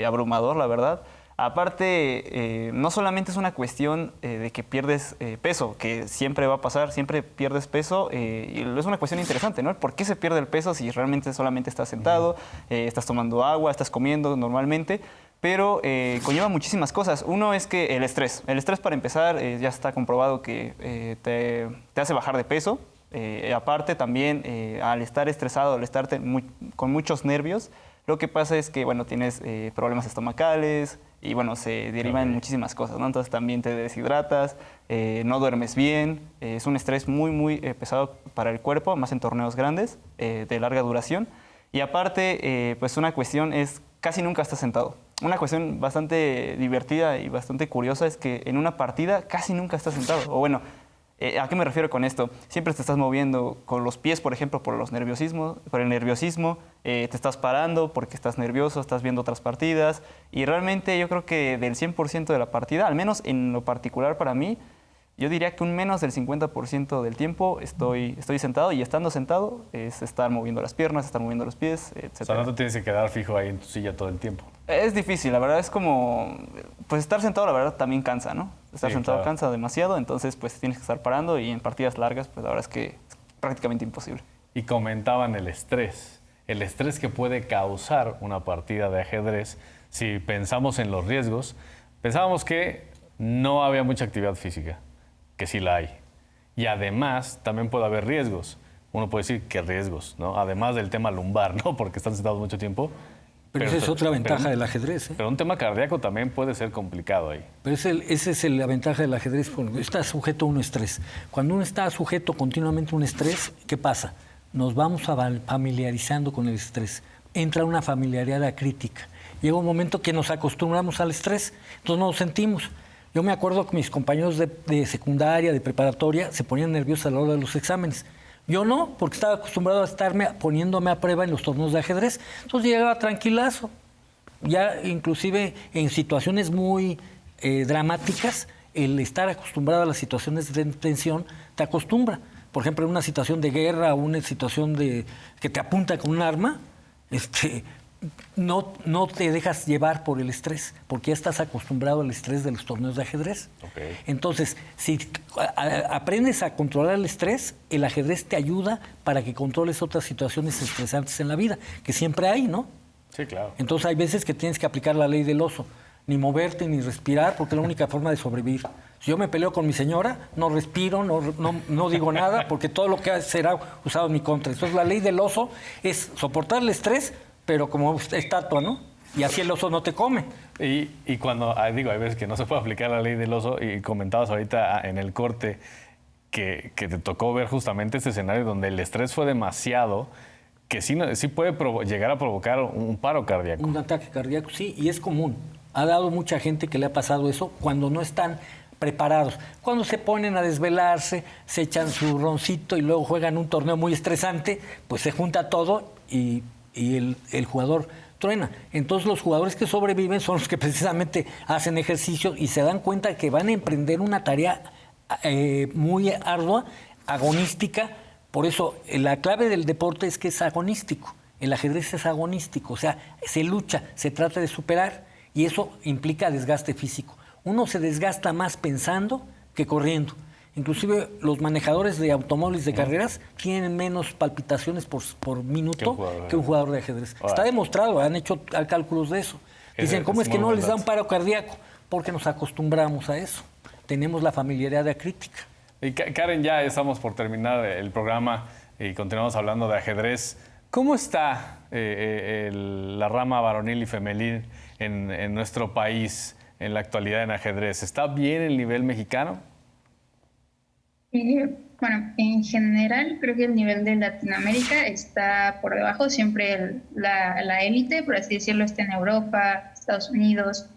abrumador, la verdad. Aparte, no solamente es una cuestión de que pierdes peso, que siempre va a pasar, siempre pierdes peso, y es una cuestión interesante, ¿no? ¿Por qué se pierde el peso si realmente solamente estás sentado, estás tomando agua, estás comiendo normalmente? Pero conlleva muchísimas cosas. Uno es que el estrés para empezar, ya está comprobado que te hace bajar de peso. Aparte también, al estar estresado, al estar con muchos nervios, lo que pasa es que, bueno, tienes problemas estomacales y, bueno, se derivan en muchísimas cosas, ¿no? Entonces también te deshidratas, no duermes bien, es un estrés muy, muy pesado para el cuerpo, más en torneos grandes, de larga duración. Y aparte, pues una cuestión es, casi nunca estás sentado. Una cuestión bastante divertida y bastante curiosa es que en una partida casi nunca estás sentado. O bueno, ¿a qué me refiero con esto? Siempre te estás moviendo con los pies, por ejemplo, por el nerviosismo, te estás parando porque estás nervioso, estás viendo otras partidas, y realmente yo creo que del 100% de la partida, al menos en lo particular para mí, yo diría que un menos del 50% del tiempo estoy sentado, y estando sentado es estar moviendo las piernas, estar moviendo los pies, etc. O sea, no te tienes que quedar fijo ahí en tu silla todo el tiempo. Es difícil, la verdad es como, pues estar sentado la verdad también cansa, ¿no? Estar sentado cansa demasiado, entonces pues tienes que estar parando, y en partidas largas pues la verdad es que es prácticamente imposible. Y comentaban el estrés que puede causar una partida de ajedrez. Si pensamos en los riesgos, pensábamos que no había mucha actividad física, que sí la hay. Y además también puede haber riesgos. Uno puede decir, ¿qué riesgos? ¿No? Además del tema lumbar, ¿no? Porque están sentados mucho tiempo. Pero esa es otra ventaja del ajedrez. Pero un tema cardíaco también puede ser complicado ahí. Pero esa es la ventaja del ajedrez, porque está sujeto a un estrés. Cuando uno está sujeto continuamente a un estrés, ¿qué pasa? Nos vamos familiarizando con el estrés. Entra una familiaridad acrítica. Llega un momento que nos acostumbramos al estrés, entonces no lo sentimos. Yo me acuerdo que mis compañeros de secundaria, de preparatoria, se ponían nerviosos a la hora de los exámenes. Yo no, porque estaba acostumbrado a estarme poniéndome a prueba en los torneos de ajedrez. Entonces llegaba tranquilazo. Ya inclusive en situaciones muy dramáticas, el estar acostumbrado a las situaciones de tensión te acostumbra. Por ejemplo, en una situación de guerra o una situación que te apunta con un arma, no te dejas llevar por el estrés, porque ya estás acostumbrado al estrés de los torneos de ajedrez. Okay. Entonces, si aprendes a controlar el estrés, el ajedrez te ayuda para que controles otras situaciones estresantes en la vida, que siempre hay, ¿no? Sí, claro. Entonces hay veces que tienes que aplicar la ley del oso, ni moverte ni respirar, porque es la única forma de sobrevivir. Si yo me peleo con mi señora, no respiro, no digo nada, porque todo lo que hace será usado en mi contra. Entonces la ley del oso es soportar el estrés, pero como estatua, ¿no? Y así el oso no te come. Y cuando, hay veces que no se puede aplicar la ley del oso, y comentabas ahorita en el corte que te tocó ver justamente este escenario donde el estrés fue demasiado, que sí puede llegar a provocar un paro cardíaco. Un ataque cardíaco, sí, y es común. Ha dado mucha gente que le ha pasado eso cuando no están preparados. Cuando se ponen a desvelarse, se echan su roncito y luego juegan un torneo muy estresante, pues se junta todo y el jugador truena. Entonces los jugadores que sobreviven son los que precisamente hacen ejercicio y se dan cuenta que van a emprender una tarea muy ardua, agonística. Por eso la clave del deporte es que es agonístico. El ajedrez es agonístico, o sea, se lucha, se trata de superar, y eso implica desgaste físico. Uno se desgasta más pensando que corriendo. Inclusive los manejadores de automóviles de carreras tienen menos palpitaciones por minuto que un jugador de ajedrez. Está demostrado, han hecho cálculos de eso. Dicen, ¿cómo es que no les da un paro cardíaco? Porque nos acostumbramos a eso. Tenemos la familiaridad acrítica. Y Karen, ya estamos por terminar el programa y continuamos hablando de ajedrez. ¿Cómo está la rama varonil y femenil en nuestro país en la actualidad en ajedrez? ¿Está bien el nivel mexicano? Bueno, en general creo que el nivel de Latinoamérica está por debajo. Siempre la élite, por así decirlo, está en Europa, Estados Unidos,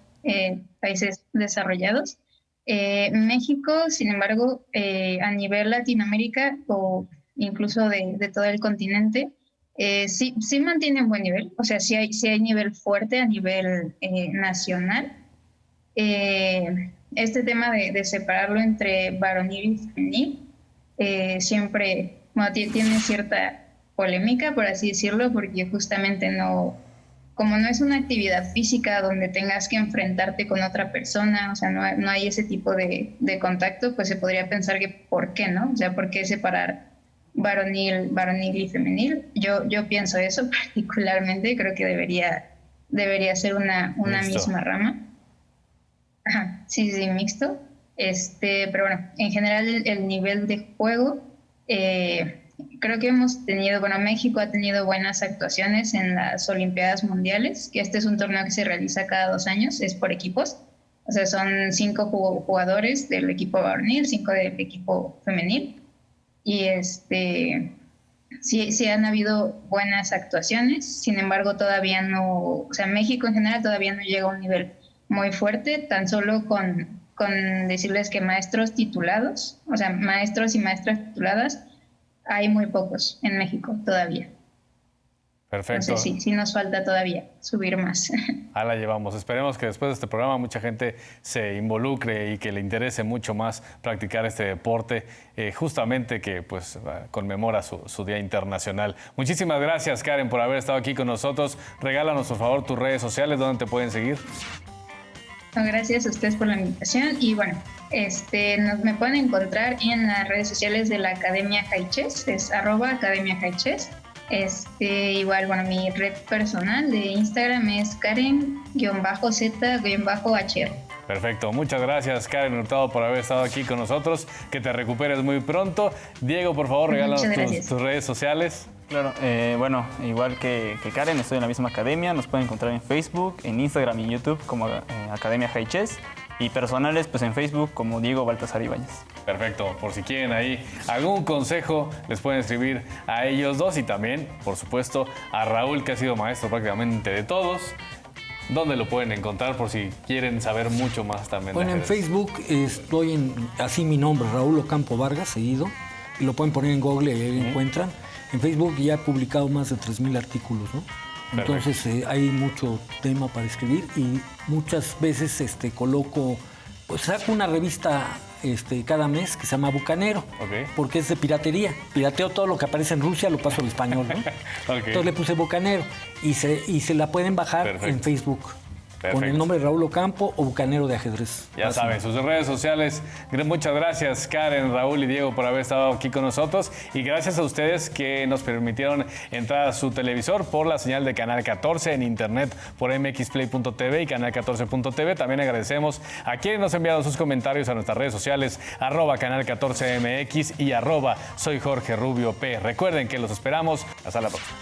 países desarrollados. México, sin embargo, a nivel Latinoamérica o incluso de todo el continente, sí mantiene un buen nivel. O sea, sí hay nivel fuerte a nivel nacional. Este tema de separarlo entre varonil y femenil siempre tiene cierta polémica, por así decirlo, porque justamente como no es una actividad física donde tengas que enfrentarte con otra persona, o sea, no hay ese tipo de contacto, pues se podría pensar que ¿por qué no? O sea, ¿por qué separar varonil y femenil? Yo pienso eso particularmente, creo que debería ser una misma rama. Ajá, sí, mixto. Pero bueno, en general el nivel de juego, creo que hemos tenido, México ha tenido buenas actuaciones en las Olimpiadas Mundiales, que este es un torneo que se realiza cada 2 años, es por equipos. O sea, son 5 jugadores del equipo varonil, 5 del equipo femenil. Y sí han habido buenas actuaciones, sin embargo todavía no, o sea, México en general todavía no llega a un nivel muy fuerte, tan solo con decirles que maestros titulados, o sea, maestros y maestras tituladas, hay muy pocos en México todavía. Perfecto. Entonces sí nos falta todavía subir más. Ahí la llevamos. Esperemos que después de este programa mucha gente se involucre y que le interese mucho más practicar este deporte, justamente que pues conmemora su Día Internacional. Muchísimas gracias, Karen, por haber estado aquí con nosotros. Regálanos, por favor, tus redes sociales, ¿dónde te pueden seguir? Gracias a ustedes por la invitación y bueno, me pueden encontrar en las redes sociales de la Academia High Chess, es @Academia High Chess. Igual, mi red personal de Instagram es Karen-Z-HR. Perfecto, muchas gracias Karen Hurtado por haber estado aquí con nosotros, que te recuperes muy pronto. Diego, por favor, regálanos tus redes sociales. Claro, igual que Karen, estoy en la misma academia, nos pueden encontrar en Facebook, en Instagram y en YouTube como Academia High Chess, y personales pues en Facebook como Diego Baltasar Ibáñez. Perfecto, por si quieren ahí algún consejo, les pueden escribir a ellos dos y también, por supuesto, a Raúl, que ha sido maestro prácticamente de todos. ¿Dónde lo pueden encontrar por si quieren saber mucho más también? Bueno, en Facebook estoy así mi nombre, Raúl Ocampo Vargas, seguido, y lo pueden poner en Google y ahí encuentran. En Facebook ya he publicado más de 3,000 artículos, ¿no? Entonces hay mucho tema para escribir y muchas veces saco una revista cada mes que se llama Bucanero, porque es de piratería. Pirateo todo lo que aparece en Rusia, lo paso al español, ¿no? Entonces le puse Bucanero y se la pueden bajar en Facebook. Con el nombre de Raúl Ocampo o Bucanero de Ajedrez. Ya saben, sus redes sociales. Muchas gracias Karen, Raúl y Diego por haber estado aquí con nosotros y gracias a ustedes que nos permitieron entrar a su televisor por la señal de Canal 14 en internet por mxplay.tv y Canal 14.tv. También agradecemos a quienes nos enviaron sus comentarios a nuestras redes sociales @Canal14MX y @Soy Jorge Rubio P. Recuerden que los esperamos. Hasta la próxima.